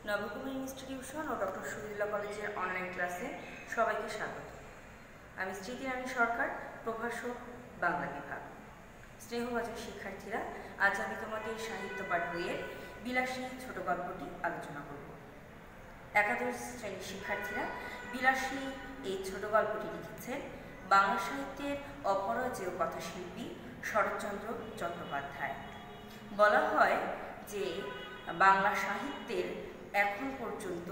Nabakumar institution ও doctor Shahidullah কলেজের online ক্লাসে সবাইকে স্বাগত। আমি স্মৃতি রানী সরকার, প্রভাষক, বাংলা বিভাগ। স্নেহভাজন শিক্ষার্থীরা, আজ আমি তোমাদের সাহিত্য পাঠ বইয়ের বিলাসী ছোট গল্পটি আলোচনা করব। একাদশ শ্রেণীর শিক্ষার্থীরা বিলাসী এই ছোট গল্পটি লিখেছেন বাংলা সাহিত্যের অপরাজেয় কথাশিল্পী শরৎচন্দ্র চট্টোপাধ্যায়। বলা হয় যে বাংলা সাহিত্যের এখন পর্যন্ত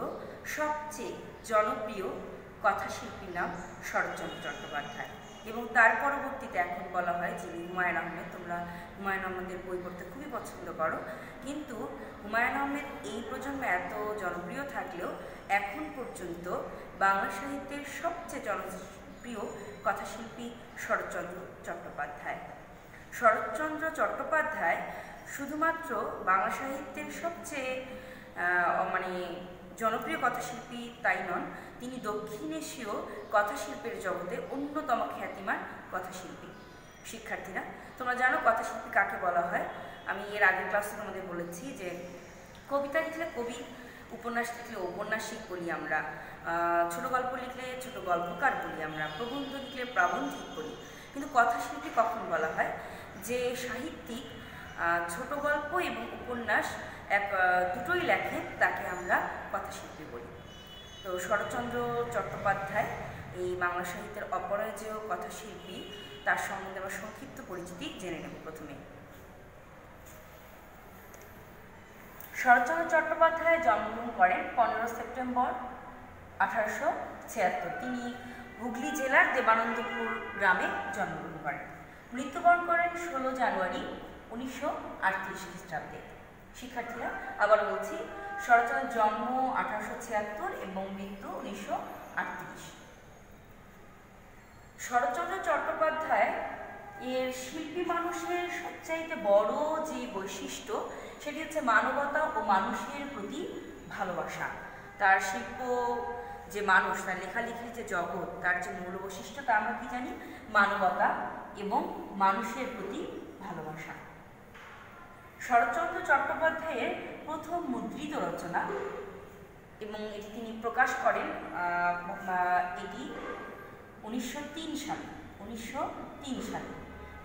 সবচেয়ে জনপ্রিয় কথাশিল্পীর নাম শরৎচন্দ্র চট্টোপাধ্যায়, এবং তার পরবর্তীতে এখন বলা হয় যিনি হুমায়ুন আহমেদ। তোমরা হুমায়ুন আহমেদের বই পড়তে খুবই পছন্দ করো, কিন্তু হুমায়ুন আহমেদ এই প্রজন্মে এত জনপ্রিয় থাকলেও এখন পর্যন্ত বাংলা সাহিত্যের সবচেয়ে জনপ্রিয় কথাশিল্পী শরৎচন্দ্র চট্টোপাধ্যায়। শরৎচন্দ্র চট্টোপাধ্যায় শুধুমাত্র বাংলা সাহিত্যের সবচেয়ে জনপ্রিয় কথাশিল্পী তাই নন, তিনি দক্ষিণ এশীয় কথাশিল্পের জগতে অন্যতম খ্যাতিমান কথাশিল্পী। শিক্ষার্থীরা, তোমরা জানো কথাশিল্পী কাকে বলা হয়। আমি এর আগের ক্লাসে তোমাদের বলেছি যে কবিতা লিখলে কবি, উপন্যাস লিখলে ঔপন্যাসিক বলি আমরা, ছোট গল্প লিখলে ছোট গল্পকার বলি আমরা, প্রবন্ধ লিখলে প্রাবন্ধিক বলি। কিন্তু কথাশিল্পী কখন বলা হয়? যে সাহিত্যিক ছোট গল্প এবং উপন্যাস দুটোই লেখেন, তাকে আমরা কথাশিল্পী বলি। তো শরৎচন্দ্র চট্টোপাধ্যায় এই বাংলা সাহিত্যের অপরাজেয় কথাশিল্পী, তার সম্বন্ধে আমরা সংক্ষিপ্ত পরিচিতি জেনে নেব। প্রথমে শরৎচন্দ্র চট্টোপাধ্যায় জন্মগ্রহণ করেন 15 সেপ্টেম্বর 1876। তিনি হুগলি জেলার দেবানন্দপুর গ্রামে জন্মগ্রহণ করেন। মৃত্যুবরণ করেন 16 জানুয়ারি 1938 খ্রিস্টাব্দে। শিক্ষার্থীরা, আবার বলছি, শরৎচন্দ্রের জন্ম 1876 এবং মৃত্যু 1938। শরৎচন্দ্র চট্টোপাধ্যায় এর শিল্পী মানুষের সবচাইতে বড় যে বৈশিষ্ট্য, সেটি হচ্ছে মানবতা ও মানুষের প্রতি ভালোবাসা। তার শিল্প যে মানুষ, তার লেখালেখির যে জগৎ, তার যে মূল বৈশিষ্ট্য, তা আমরা কি জানি? মানবতা এবং মানুষের প্রতি ভালোবাসা। শরৎচন্দ্র চট্টোপাধ্যায়ের প্রথম মুদ্রিত রচনা, এবং এটি তিনি প্রকাশ করেন এটি 1903 সালে,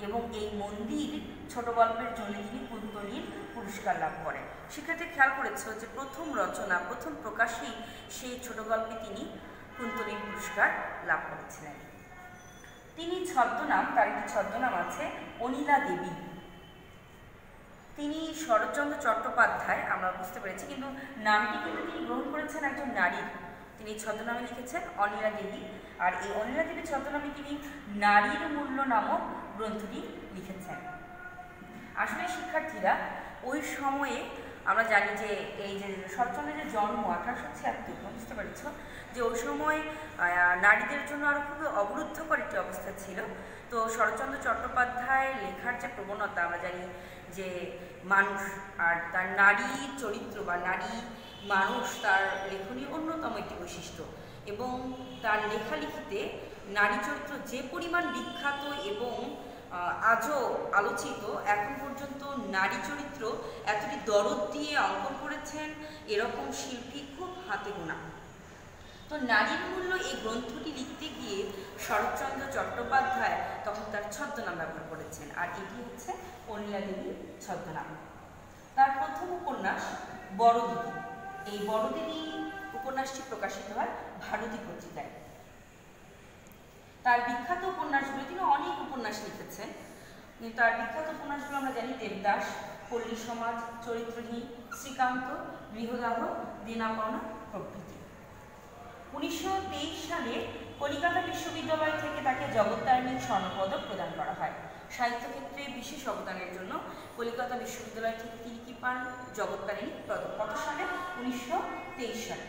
এবং এই মন্দির ছোট গল্পের জন্য তিনি কুন্তলীর পুরস্কার লাভ করেন। শিক্ষার্থী খেয়াল করেছ যে প্রথম রচনা, প্রথম প্রকাশেই সেই ছোট গল্পে তিনি কুন্তলীর পুরস্কার লাভ করেছিলেন। তিনি ছদ্মনাম, তার একটি ছদ্মনাম আছে অনিলা দেবী। তিনি শরৎচন্দ্র চট্টোপাধ্যায় আমরা বুঝতে পেরেছি, কিন্তু নামটি কিন্তু তিনি গ্রহণ করেছেন একজন নারীর। তিনি ছদ্মনামে লিখেছেন অনিলা দেবী, আর এই অনিলা দেবীর ছদ্মনামে তিনি নারীর মূল্য নামক গ্রন্থটি লিখেছেন। আসলে শিক্ষার্থীরা, ওই সময়ে আমরা জানি যে এই যে শরৎচন্দ্রের যে জন্ম 1876, বুঝতে পেরেছ যে ওই সময় নারীদের জন্য আরও খুবই অবরুদ্ধকর একটি অবস্থা ছিল। তো শরৎচন্দ্র চট্টোপাধ্যায় লেখার যে প্রবণতা, আমরা জানি যে মানুষ আর তার নারী চরিত্র বা নারী মানুষ, তার লেখনীর অন্যতম একটি বৈশিষ্ট্য, এবং তার লেখালেখিতে নারী চরিত্র যে পরিমাণ বিখ্যাত এবং আজও আলোচিত, এখন পর্যন্ত নারী চরিত্র এতটি দরদ দিয়ে অঙ্কন করেছেন এরকম শিল্পী খুব হাতে গোনা। তো নারীর মূল্য এই গ্রন্থটি লিখতে গিয়ে শরৎচন্দ্র চট্টোপাধ্যায় তখন তার ছদ্মনাম ব্যবহার করেছেন, আর এটি হচ্ছে অনিলা দেবীর ছদ্মনাম। তার প্রথম উপন্যাস বড়দিদি, এই বড়দিদি উপন্যাসটি প্রকাশিত হয় ভারতী পত্রিকায়। তার বিখ্যাত উপন্যাসগুলো, তিনি অনেক উপন্যাস লিখেছেন, কিন্তু তার বিখ্যাত উপন্যাসগুলো আমরা জানি দেবদাস, পল্লী সমাজ, চরিত্রহীন, শ্রীকান্ত, গৃহদাহ, দেনাপাওনা প্রভৃতি। 1923 সালে কলিকাতা বিশ্ববিদ্যালয় থেকে তাকে জগত্তারিণী স্বর্ণপদক প্রদান করা হয়। সাহিত্যক্ষেত্রে বিশেষ অবদানের জন্য কলিকাতা বিশ্ববিদ্যালয় থেকে তিনি কি পান? জগত্তারিণী পদক। কত সালে? 1923 সালে।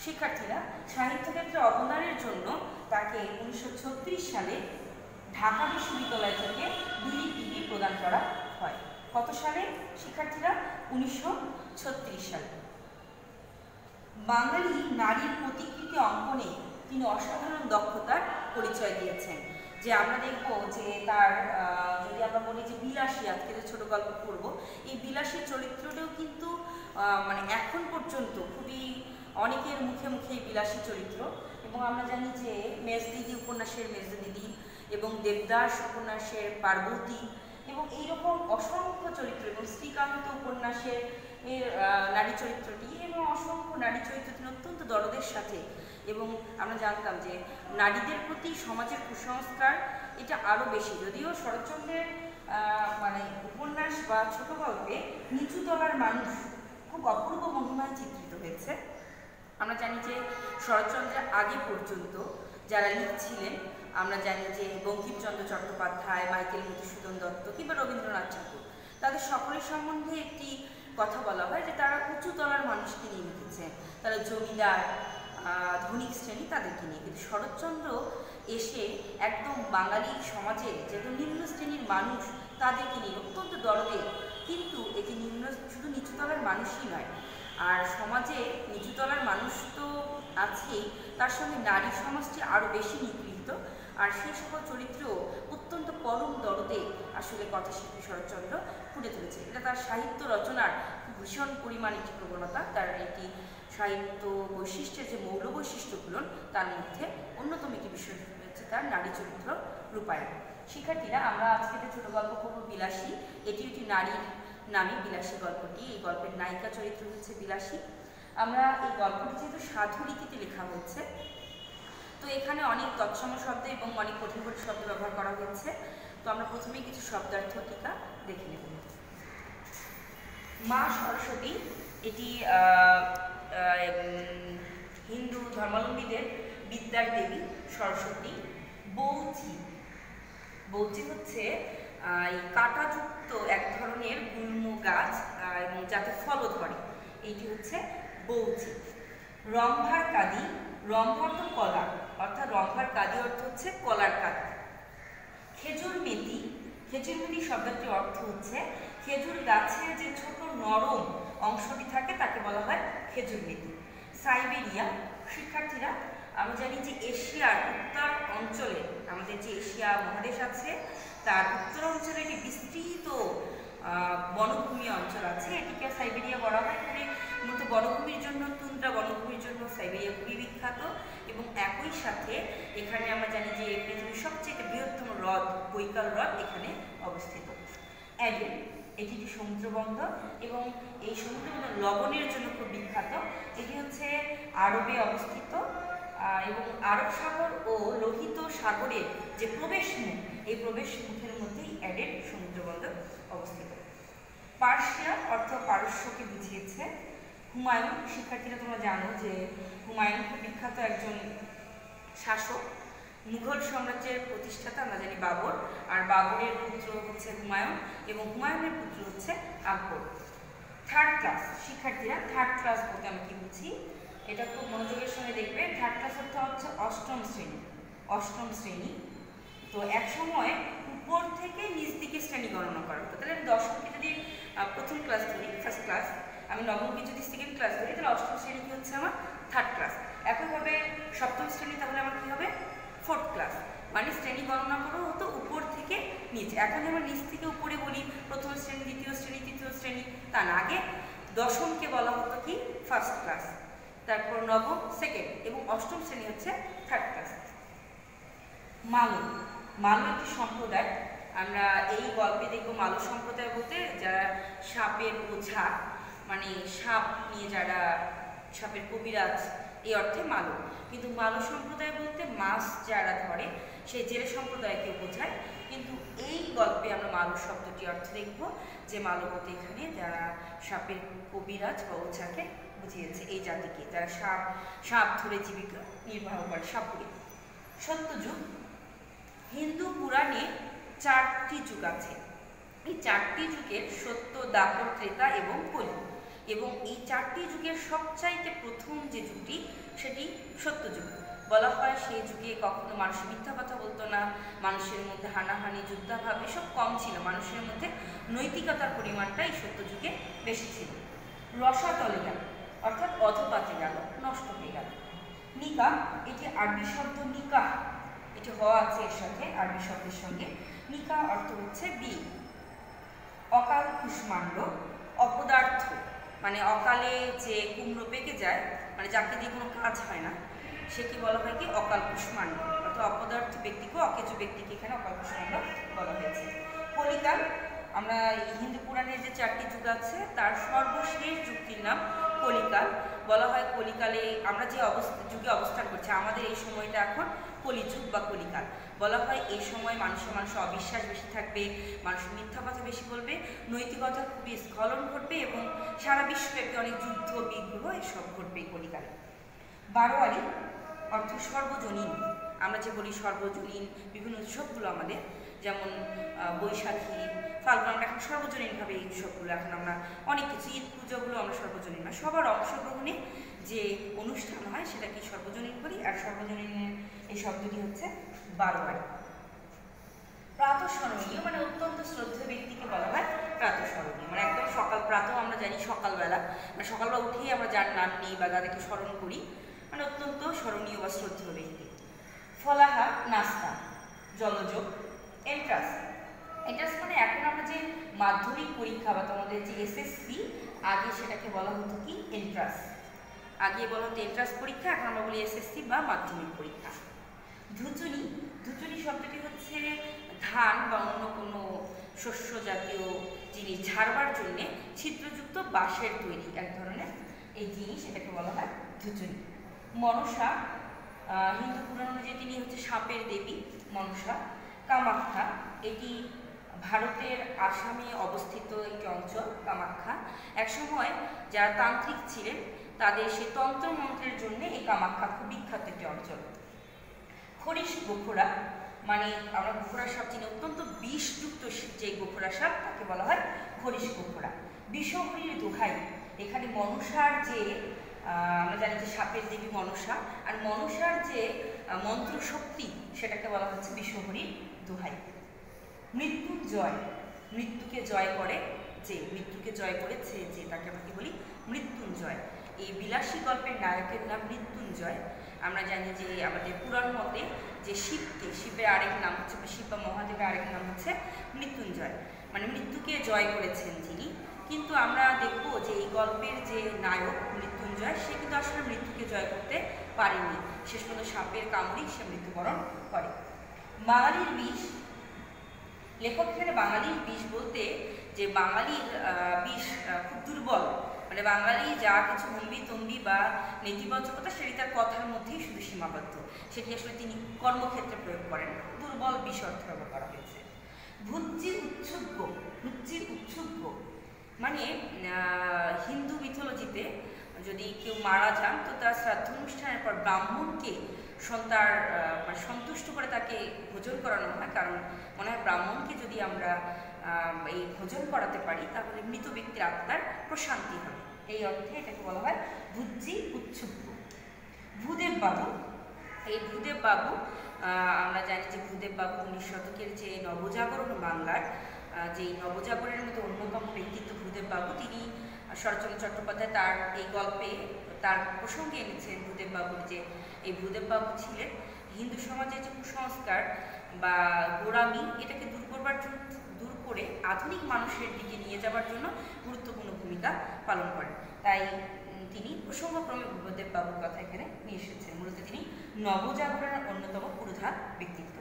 শিক্ষার্থীরা, সাহিত্যক্ষেত্রে অবদানের জন্য তাকে 1936 সালে ঢাকা বিশ্ববিদ্যালয় থেকে ডিলিট ডিগ্রি প্রদান করা হয়। কত সালে শিক্ষার্থীরা? 1936 সালে। বাঙালি নারীর প্রতিকৃতি অঙ্কনে তিনি অসাধারণ দক্ষতার পরিচয় দিয়েছেন। যে আমরা দেখব যে তার যদি আমরা বলি যে বিলাসী, আজকে যে ছোট গল্প পড়ব, এই বিলাসী চরিত্রটাও কিন্তু এখন পর্যন্ত পর্যন্ত খুবই অনেকের মুখে মুখে বিলাসী চরিত্র। এবং আমরা জানি যে মেজদিদি উপন্যাসের মেজদিদি এবং দেবদাস উপন্যাসের পার্বতী এবং এইরকম অসংখ্য চরিত্র, এবং শ্রীকান্ত উপন্যাসের নারী চরিত্রটি এবং অসংখ্য নারী চরিত্রটি অত্যন্ত দরদের সাথে। এবং আমরা জানতাম যে নারীদের প্রতি সমাজের কুসংস্কার এটা আরও বেশি, যদিও শরৎচন্দ্রের মানে উপন্যাস বা ছোট গল্পে নিচু তলার মানুষ খুব অপূর্ব মহিমায় চিত্রিত হয়েছে। আমরা জানি যে শরৎচন্দ্রের আগে পর্যন্ত যারা লিখছিলেন, আমরা জানি যে বঙ্কিমচন্দ্র চট্টোপাধ্যায়, মাইকেল মধুসূদন দত্ত কিংবা রবীন্দ্রনাথ ঠাকুর, তাদের সকলের সম্বন্ধে একটি কথা বলা হয় যে তারা উঁচু তলার মানুষকে নিয়ে লিখেছে, তারা জমিদার ধনিক শ্রেণী তাদেরকে নিয়ে। কিন্তু শরৎচন্দ্র এসে একদম বাঙালি সমাজের যেহেতু নিম্ন শ্রেণীর মানুষ তাদেরকে নিয়ে অত্যন্ত দরদে, কিন্তু এটি শুধু নিচুতলার মানুষই নয়, আর সমাজে নিচুতলার মানুষ তো আছেই, তার সঙ্গে নারী সমাজটি আরও বেশি নিগৃহীত, আর সেই সকল চরিত্রেও অত্যন্ত পরম দরদে আসলে কথাশিল্পী শরৎচন্দ্র ফুটে তুলেছে। এটা তার সাহিত্য রচনার ভীষণ পরিমাণ একটি প্রবণতা, তার একটি সাহিত্য বৈশিষ্ট্যের যে মৌল বৈশিষ্ট্যগুলো তার মধ্যে অন্যতম একটি বিষয় হচ্ছে তার নারী চরিত্র রূপায়ণ। শিক্ষার্থীরা, আমরা আজকে যে ছোট গল্প পড়ব বিলাসী, এটি একটি নারীর নামে বিলাসী গল্পটি। এই গল্পের নায়িকা চরিত্র হচ্ছে বিলাসী। আমরা এই গল্পটি যেহেতু সাধু রীতিতে লেখা হয়েছে, তো এখানে অনেক তৎসম শব্দ এবং অনেক কঠিন কঠিন শব্দ ব্যবহার করা হয়েছে। তো আমরা প্রথমেই কিছু শব্দার্থ টিকা দেখে নেব। মা সরস্বতী, এটি হিন্দু ধর্মাবলম্বীদের বিদ্যার দেবী সরস্বতী। বৌচি, বৌচি হচ্ছে এই কাঁটাযুক্ত এক ধরনের গুল্ম গাছ এবং যাতে ফল ধরে, এইটি হচ্ছে বৌচি। রম্ভার কাদি, রম্ভা অর্থ কলা, অর্থাৎ রম্ভার কাদি অর্থ হচ্ছে কলার কাদি। খেজুর মেথি, খেজুর মেথি শব্দটির অর্থ হচ্ছে খেজুর গাছের যে ছোট নরম অংশটি থাকে তাকে বলা হয় খেজুর মেথি। সাইবেরিয়া, শিক্ষার্থীরা আমরা জানি যে এশিয়ার উত্তর অঞ্চলে, আমাদের যে এশিয়া মহাদেশ আছে তার উত্তর অঞ্চলে একটি বিস্তৃত বনভূমি অঞ্চল আছে, এটিকে সাইবেরিয়া বলা হয়। এখানে মূলত বনভূমির জন্য, তুন্দ্রা বনভূমির জন্য সাইবেরিয়া খুবই বিখ্যাত। এবং একই সাথে এখানে আমরা জানি যে পৃথিবীর সবচেয়ে বৃহত্তম হ্রদ বৈকাল হ্রদ এখানে অবস্থিত। অ্যাডেন, এটি একটি সমুদ্র বন্দর এবং এই সমুদ্র বন্দর লবণের জন্য খুব বিখ্যাত। এটি হচ্ছে আরবে অবস্থিত এবং আরব সাগর ও লোহিত সাগরের যে প্রবেশ মুখ, এই প্রবেশ মুখের মধ্যেই অ্যাডেন সমুদ্র বন্দর অবস্থিত। পার্সিয়া অর্থ পারস্যকে বুঝিয়েছে। হুমায়ুন, শিক্ষার্থীরা তোমরা জানো যে হুমায়ুন খুব বিখ্যাত একজন শাসক, মুঘল সাম্রাজ্যের প্রতিষ্ঠাতা আমরা জানি বাবর, আর বাবরের পুত্র হচ্ছে হুমায়ুন এবং হুমায়ুনের পুত্র হচ্ছে আকবর। থার্ড ক্লাস, শিক্ষার্থীরা থার্ড ক্লাস বলতে আমি কি বুঝি এটা খুব মনোযোগের সঙ্গে দেখবে। থার্ড ক্লাস অর্থ হচ্ছে অষ্টম শ্রেণী, অষ্টম শ্রেণী। তো এক সময় উপর থেকে নিচ দিকে শ্রেণী গণনা করা হতো, তাহলে আমি দশমকে যদি প্রথম ক্লাস ধরি, ফার্স্ট ক্লাস, আমি নবমকে যদি সেকেন্ড ক্লাস ধরি, তাহলে অষ্টম শ্রেণী কি হচ্ছে আমার থার্ড ক্লাস। একইভাবে সপ্তম শ্রেণী তাহলে আমার কি হবে ফোর্থ ক্লাস, মানে শ্রেণী গণনা করা হতো উপর থেকে নিচ। এখন আমরা নিচ থেকে উপরে বলি প্রথম শ্রেণী, দ্বিতীয় শ্রেণী, তৃতীয় শ্রেণী, তার আগে দশমকে বলা হতো কি ফার্স্ট ক্লাস, তারপর নবম সেকেন্ড এবং অষ্টম শ্রেণী হচ্ছে থার্ড ক্লাস। মালু, মালু একটি সম্প্রদায়, আমরা এই গল্পে দেখব মালু সম্প্রদায় বলতে যারা সাপের বোঝা, মানে সাপ নিয়ে যারা সাপের কবিরাজ, এই অর্থে মালু। কিন্তু মালু সম্প্রদায় বলতে মাছ যারা ধরে সেই জেলে সম্প্রদায়কে বোঝায়। কিন্তু এই গল্পে আমরা মালু শব্দটি অর্থ দেখব যে মালু বলতে এখানে যারা সাপের কবিরাজ বা ওঝাকে বুঝিয়েছে, এই জাতিকে যারা সাপ ধরে জীবিকা নির্বাহ করে, সাপ ধরে। সত্যযুগ, হিন্দু পুরাণে 4টি যুগ আছে। এই 4টি যুগের সত্য, দাপর, ত্রেতা এবং কলি, এবং এই 4টি যুগের সবচাইতে প্রথম যে যুগটি সেটি সত্যযুগ বলা হয়। সেই যুগে কখনো মানুষ মিথ্যা কথা বলতো না, মানুষের মধ্যে হানাহানি, যুদ্ধাভাব এসব কম ছিল, মানুষের মধ্যে নৈতিকতার পরিমাণটা এই সত্যযুগে বেশি ছিল। রসাতলে গেল অর্থাৎ অধপাতে গেল, নষ্ট হয়ে গেল। নিকাহ, এটি আরবি শব্দ নিকাহ, এটি হওয়া আছে এর সাথে আরবি শব্দের সঙ্গে। নিকাহ অর্থ হচ্ছে বিয়ে। অকাল কুষ্মাণ্ড, অপদার্থ, মানে অকালে যে কুমড়ো পেকে যায়, মানে যাকে দিয়ে কোনো কাজ হয় না, সেকে বলা হয় কি অকাল কুষ্মাণ্ড, অর্থাৎ অপদার্থ ব্যক্তিকে, অকেজো ব্যক্তিকে এখানে অকাল কুষ্মাণ্ড বলা হয়েছে। কলিকাল, আমরা হিন্দু পুরাণের যে 4টি যুগ আছে তার সর্বশেষ যুগটির নাম কলিকাল। বলা হয় কলিকালে আমরা যে যুগে অবস্থান করছি, আমাদের এই সময়টা এখন কলিযুগ বা কলিকাল। বলা হয় এই সময় মানুষের অবিশ্বাস বেশি থাকবে, মানুষ মিথ্যা কথা বেশি বলবে, নৈতিকতা খুবই স্খলন ঘটবে এবং সারা বিশ্বব্যাপী অনেক যুদ্ধ বিগ্রহ এসব ঘটবে কলিকালে। বারোয়ারি অর্থ সর্বজনীন, আমরা যে বলি সর্বজনীন বিভিন্ন উৎসবগুলো আমাদের, যেমন বৈশাখী, ফাল্গুন, আমরা এখন সর্বজনীনভাবে এই উৎসবগুলো, এখন আমরা অনেক কিছু ঈদ পুজোগুলো আমরা সর্বজনীন না, সবার অংশগ্রহণে যে অনুষ্ঠান হয় সেটাকে সর্বজনীন করি, আর সর্বজনীনের এই শব্দটি হচ্ছে বারোয়ারি। প্রাতঃস্মরণীয় মানে অত্যন্ত শ্রদ্ধেয় ব্যক্তিকে বলা হয় প্রাতঃস্মরণীয়, মানে একদম সকাল প্রাতঃ আমরা জানি সকালবেলা, মানে সকালবেলা উঠেই আমরা যার নাম নিই বা যাদেরকে স্মরণ করি, মানে অত্যন্ত স্মরণীয় বা শ্রদ্ধেয় ব্যক্তি। ফলাহা নাস্তা, জলযোগ। এন্ট্রান্স, এন্ট্রান্স মানে এখন আমরা যে মাধ্যমিক পরীক্ষা বা তোমাদের যে এসএসসি, আগে সেটাকে বলা হতো কি এন্ট্রান্স, আগে বলা হতো এন্ট্রান্স পরীক্ষা, এখন আমরা বলি এসএসসি বা মাধ্যমিক পরীক্ষা। ধুচুনি, ধুচুনি শব্দটি হচ্ছে ধান বা অন্য কোনো শস্য জাতীয় জিনিস ঝাড়বার জন্যে ছিদ্রযুক্ত বাঁশের তৈরি এক ধরনের এই জিনিস, এটাকে বলা হয় ধুচুনি। মনসা, হিন্দু পুরাণ অনুযায়ী তিনি হচ্ছে সাপের দেবী মনসা। কামাখ্যা, এটি ভারতের আসামে অবস্থিত একটি অঞ্চল কামাখ্যা। একসময় যারা তান্ত্রিক ছিলেন তাদের সেই তন্ত্রমন্ত্রের জন্য এই কামাখ্যা খুব বিখ্যাত একটি অঞ্চল। খরিশ গোখরা, মানে আমরা গোখরা সাপ চিনি, অত্যন্ত বিষযুক্ত যে গোখরা সাপ তাকে বলা হয় খরিশ গোখরা। বিষহরীর দোহাই, এখানে মনসার যে আমরা জানি যে সাপের দেবী মনসা, আর মনসার যে মন্ত্র শক্তি সেটাকে বলা হচ্ছে বিষহরীর দোহাই। মৃত্যুঞ্জয়, মৃত্যুকে জয় করে যে, মৃত্যুকে জয় করেছে যে, তাকে আমরা কি বলি মৃত্যুঞ্জয়। এই বিলাসী গল্পের নায়কের নাম মৃত্যুঞ্জয়। আমরা জানি যে আমাদের পুরাণ মতে যে শিবের আরেক নাম হচ্ছে, শিব বা মহাদেবের আরেক নাম হচ্ছে মৃত্যুঞ্জয়, মানে মৃত্যুকে জয় করেছেন যিনি। কিন্তু আমরা দেখব যে এই গল্পের যে নায়ক মৃত্যুঞ্জয়, সে কিন্তু আসলে মৃত্যুকে জয় করতে পারেনি, শেষ পর্যন্ত সাপের কামড়েই সে মৃত্যুবরণ করে। বাঙালির বিষ, লেখক এখানে বাঙালির বিষ বলতে যে বাঙালির বিষ খুব দুর্বল, মানে বাঙালি যা কিছু হম্বি তম্বি বা নেতিবাচকতা সেটি তার কথার মধ্যেই শুধু সীমাবদ্ধ, সেটি আসলে তিনি কর্মক্ষেত্রে প্রয়োগ করেন, দুর্বল বিষ অর্থ ব্যবহার করা হয়েছে। ভুজ্জির উৎসুজ্ঞ, ভুজ্জির উৎসুজ্ঞ মানে হিন্দু মিথোলজিতে যদি কেউ মারা যান তো তার শ্রাদ্ধ অনুষ্ঠানের পর ব্রাহ্মণকে তার মানে সন্তুষ্ট করে তাকে ভোজন করানো হয়, কারণ মনে হয় ব্রাহ্মণকে যদি আমরা এই ভোজন করাতে পারি তাহলে মৃত ব্যক্তির আত্মার প্রশান্তি হবে, এই অর্থে এটাকে বলা হয় ভুজ্জি উৎসুজ্ঞ। ভূদেব বাবু, এই ভূদেব বাবু আমরা জানি যে ভূদেব বাবু 19 শতকের যে নবজাগরণ বাংলার যে নবজাগরণের মধ্যে অন্যতম ব্যক্তিত্ব ভূদেব বাবু, তিনি শরৎচন্দ্র চট্টোপাধ্যায় তার এই গল্পে তার প্রসঙ্গে এনেছেন ভূদেব বাবুর, যে এই ভূদেব বাবু ছিলেন হিন্দু সমাজের যে কুসংস্কার বা গোড়ামি এটাকে দূর করে আধুনিক মানুষের দিকে নিয়ে যাওয়ার জন্য গুরুত্বপূর্ণ ভূমিকা পালন করেন। তাই তিনি প্রসঙ্গক্রমে ভূদেব বাবুর কথা এখানে নিয়ে এসেছেন। মূলত তিনি নবজাগরণের অন্যতম পুরোধা ব্যক্তিত্ব।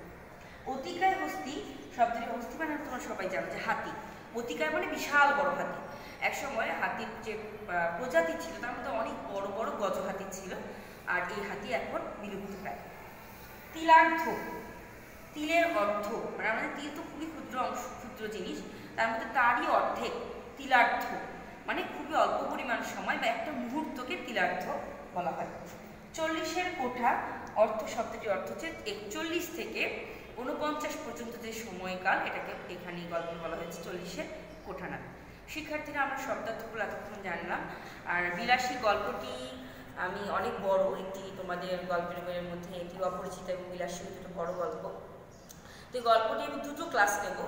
অতিকায় হস্তি শব্দটি, হস্তি মানে তোমরা সবাই জানো যে হাতি, অতিকায় মানে বিশাল বড় হাতি। একসময় হাতির যে প্রজাতি ছিল তার মধ্যে অনেক বড় বড় গজহাতি ছিল, আর এই হাতি এখন বিলুপ্ত প্রায়। তিলার্ধ, তিলের অর্ধ, মানে আমাদের তিল তো খুবই ক্ষুদ্র জিনিস, তার মধ্যে তারই অর্ধেক তিলার্ধ, মানে খুবই অল্প পরিমাণ সময় বা একটা মুহূর্তকে তিলার্ধ বলা হয়। 40-এর কোঠা, অর্থ শব্দটির অর্থ হচ্ছে 41 থেকে 49 পর্যন্ত যে সময়কাল, এটাকে এখানে গল্পে বলা হয়েছে 40-এর কোঠা নামে। শিক্ষার্থীরা আমরা শব্দার্থগুলো এতক্ষণ জানলাম, আর বিলাসী গল্পটি আমি অনেক বড় একটি তোমাদের গল্পের বইয়ের মধ্যে এটি অপরিচিত এবং বিলাসী দুটো বড় গল্প, তো এই গল্পটি আমি দুটো ক্লাস নেব,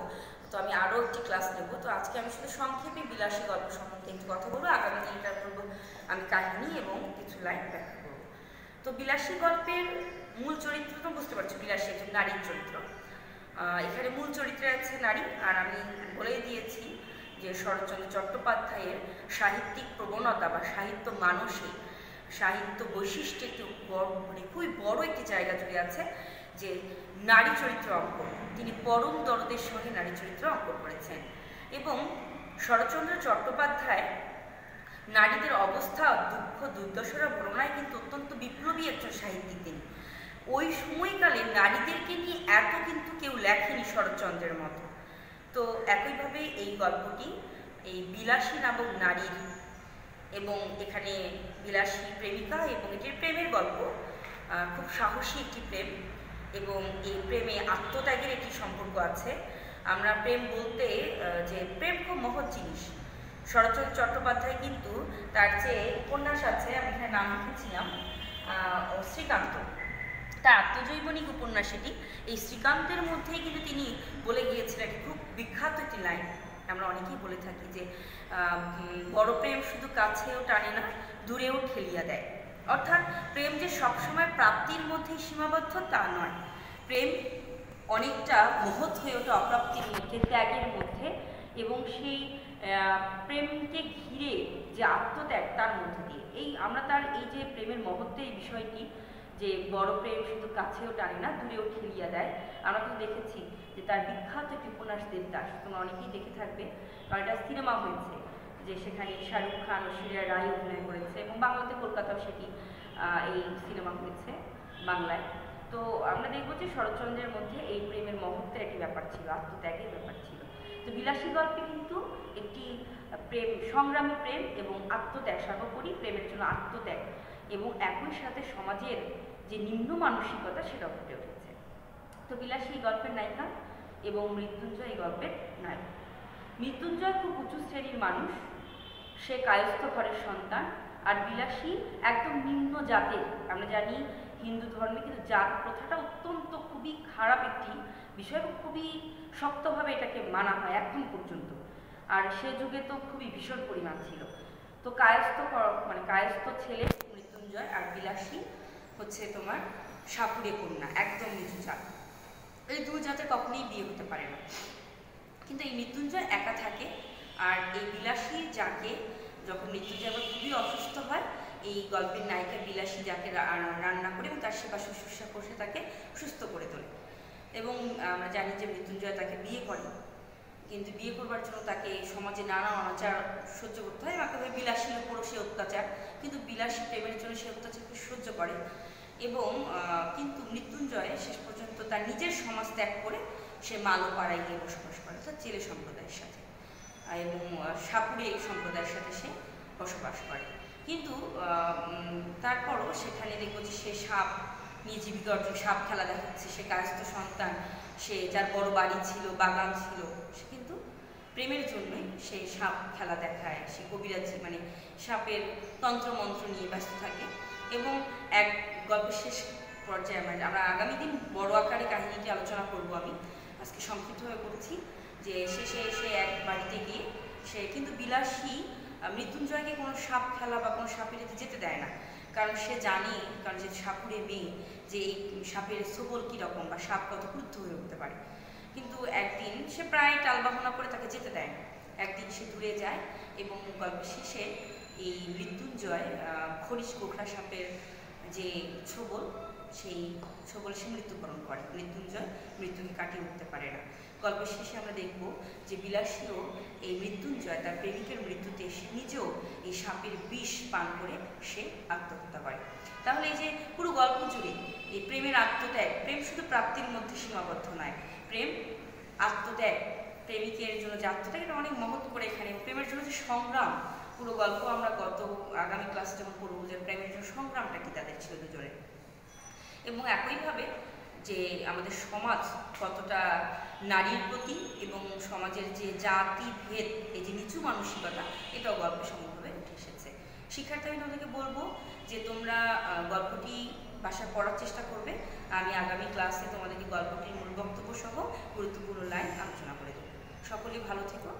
তো আমি আরও একটি ক্লাস নেব। তো আজকে আমি শুধু সংক্ষেপে বিলাসী গল্প সম্বন্ধে একটু কথা বলবো, আগামী দিনটা করবো আমি কাহিনী এবং কিছু লাইন ব্যাখ্যা করবো। তো বিলাসী গল্পের মূল চরিত্র তো বুঝতে পারছো, বিলাসী একজন নারীর চরিত্র, এখানে মূল চরিত্রে আছে নারী, আর আমি বলেই দিয়েছি যে শরৎচন্দ্র চট্টোপাধ্যায়ের সাহিত্যিক প্রবণতা বা সাহিত্য মানসে, সাহিত্য বৈশিষ্ট্যে একটি মানে খুবই বড় একটি জায়গা জুড়ে আছে যে নারী চরিত্র অঙ্কন। তিনি পরম দরদের সঙ্গে নারী চরিত্র অঙ্কন করেছেন এবং শরৎচন্দ্র চট্টোপাধ্যায় নারীদের অবস্থা, দুঃখ, দুর্দশার বর্ণনায় কিন্তু অত্যন্ত বিপ্লবী একজন সাহিত্যিক। তিনি ওই সময়কালে নারীদেরকে নিয়ে এত কিন্তু কেউ লেখেনি শরৎচন্দ্রের মতো। তো একইভাবে এই গল্পটি এই বিলাসী নামক নারীর, এবং এখানে বিলাসী প্রেমিকা এবং এটির প্রেমের গল্প, খুব সাহসী একটি প্রেম এবং এই প্রেমে আত্মত্যাগের একটি সম্পর্ক আছে। আমরা প্রেম বলতে যে প্রেম খুব মহৎ জিনিস। শরৎচন্দ্র চট্টোপাধ্যায় কিন্তু তার যে উপন্যাস আছে, আমি এখানে নাম লিখেছিলাম শ্রীকান্ত, তার আত্মজৈবনিক উপন্যাস এটি। এই শ্রীকান্তের মধ্যেই কিন্তু তিনি বলে গিয়েছিলেন খুব বিখ্যাত একটি লাইন, আমরা অনেকেই বলে থাকি যে বড় প্রেম শুধু কাছেও টানে না, দূরেও ঠেলিয়া দেয়। অর্থাৎ প্রেম যে সবসময় প্রাপ্তির মধ্যেই সীমাবদ্ধ তা নয়, প্রেম অনেকটা মহৎ হয়ে ওঠে অপ্রাপ্তির মধ্যে, ত্যাগের মধ্যে, এবং সেই প্রেমকে ঘিরে যে আত্মত্যাগ তার মধ্যে দিয়ে। এই আমরা তার এই যে প্রেমের মহত্বের এই বিষয়টি, যে বড় প্রেম শুধু কাছেও টানে না, দূরেও ঠেলিয়া দেয়, আমরা কিন্তু দেখেছি যে তার বিখ্যাত একটি উপন্যাস দেবদাস, তোমরা অনেকেই দেখে থাকবে, কারণ এটা সিনেমা হয়েছে, যে সেখানে শাহরুখ খান, ঐশ্বরিয়া রায় অভিনয় করেছে এবং বাংলাতে কলকাতাও সেটি এই সিনেমা হয়েছে বাংলায়। তো আমরা দেখবো যে শরৎচন্দ্রের মধ্যে এই প্রেমের মহত্বের একটি ব্যাপার ছিল, আত্মত্যাগের ব্যাপার ছিল। তো বিলাসী গল্পে কিন্তু একটি প্রেম, সংগ্রামী প্রেম এবং আত্মত্যাগ, সর্বোপরি প্রেমের জন্য আত্মত্যাগ এবং একই সাথে সমাজের যে নিম্ন মানসিকতা সেটা ফুটে উঠেছে। তো বিলাসী গল্পের নায়িকা এবং মৃত্যুঞ্জয় এই গল্পের নায়ক। মৃত্যুঞ্জয় খুব উঁচু শ্রেণীর মানুষ, সে কায়স্থ ঘরের সন্তান, আর বিলাসী একদম নিম্ন জাতের। আমরা জানি হিন্দু ধর্মে কিন্তু জাত প্রথাটা অত্যন্ত খুবই খারাপ একটি বিষয়, খুবই শক্তভাবে এটাকে মানা হয় এখন পর্যন্ত, আর সে যুগে তো খুবই ভীষণ পরিমাণ ছিল। তো কায়স্থ ছেলে মৃত্যুঞ্জয়, আর বিলাসী হচ্ছে তোমার সাপুড়ে কন্যা, একদম নিচু জাত। এই দু জাতে কখনোই বিয়ে হতে পারে না। কিন্তু এই মৃত্যুঞ্জয় একা থাকে, আর এই বিলাসী যাকে, যখন মৃত্যুঞ্জয় আবার খুবই অসুস্থ হয়, এই গল্পের নায়িকা বিলাসী যাকে রান্না করে এবং তার সেবা শুশ্রূষা করে তাকে সুস্থ করে তোলে। এবং আমরা জানি যে মৃত্যুঞ্জয় তাকে বিয়ে করে, কিন্তু বিয়ে করবার জন্য তাকে সমাজে নানা অনাচার সহ্য করতে হয়, একভাবে বিলাসীর উপরও সে অত্যাচার, কিন্তু বিলাসী প্রেমের জন্য সে অত্যাচারকে সহ্য করে। এবং কিন্তু মৃত্যুঞ্জয় শেষ পর্যন্ত তার নিজের সমাজ ত্যাগ করে সে মালোপাড়ায় গিয়ে বসবাস করে, অর্থাৎ জেলে সম্প্রদায়ের সাথে এবং সাপুড়ে সম্প্রদায়ের সাথে সে বসবাস করে। কিন্তু তারপরও সেখানে দেখবো যে সে সাপ নিয়ে জীবিকা অর্জন, সাপ খেলা দেখাচ্ছে, সে কায়স্থ সন্তান, সে যার বড় বাড়ি ছিল, বাগান ছিল, সে কিন্তু প্রেমের জন্যই সে সাপ খেলা দেখায়, সে কবিরাজি মানে সাপের তন্ত্রমন্ত্র নিয়ে ব্যস্ত থাকে। এবং এক গল্পের শেষ পর্যায়ে আমরা আগামী দিন বড় আকারে কাহিনীটি আলোচনা করব, আমি আজকে সংক্ষিপ্তভাবে করছি। যে শেষে এসে এক বাড়িতে গিয়ে সে কিন্তু বিলাসী মৃত্যুঞ্জয়কে কোনো সাপ খেলা বা কোনো সাপের যেতে দেয় না, কারণ সে জানে, কারণ যে সাপুরে মেয়ে, যে এই সাপের সবল কীরকম বা সাপ কত ক্রুদ্ধ হয়ে উঠতে পারে। কিন্তু একদিন সে প্রায় টালবাহনা করে তাকে যেতে দেয় না। একদিন সে দূরে যায় এবং গল্পের শেষে এই মৃত্যুঞ্জয় খরিশ গোখরা সাপের যে ছোবল, সেই ছোবল সে মৃত্যুবরণ করে। মৃত্যুঞ্জয় মৃত্যুকে কাটিয়ে উঠতে পারে না। গল্পের শেষে আমরা দেখব যে বিলাসীও এই মৃত্যুঞ্জয় তার প্রেমিকের মৃত্যুতে সে নিজেও এই সাপের বিষ পান করে সে আত্মহত্যা করে। তাহলে এই যে পুরো গল্প জুড়ে এই প্রেমের আত্মত্যাগ, প্রেম শুধু প্রাপ্তির মধ্যে সীমাবদ্ধ নয়, প্রেম আত্মত্যাগ, প্রেমিকের জন্য যে আত্মত্যাগ, এটা অনেক মহৎ করে এখানে প্রেমের জন্য যে সংগ্রাম, পুরো গল্প আমরা আগামী ক্লাসে যখন পড়বো যে প্রেমের জন্য সংগ্রামটা কি তাদের ছিল দুজনের। এবং একইভাবে যে আমাদের সমাজ কতটা নারীর প্রতি এবং সমাজের যে জাতি ভেদ, এই যে নিচু মানসিকতা, এটাও গল্পে সম্ভবভাবে উঠে এসেছে। শিক্ষার্থী আমি তোমাদেরকে বলবো যে তোমরা গল্পটি বাসায় পড়ার চেষ্টা করবে। আমি আগামী ক্লাসে তোমাদেরকে গল্পটির মূল বক্তব্য সহ গুরুত্বপূর্ণ লাইন আলোচনা করে দেবো। সকলেই ভালো থেকো।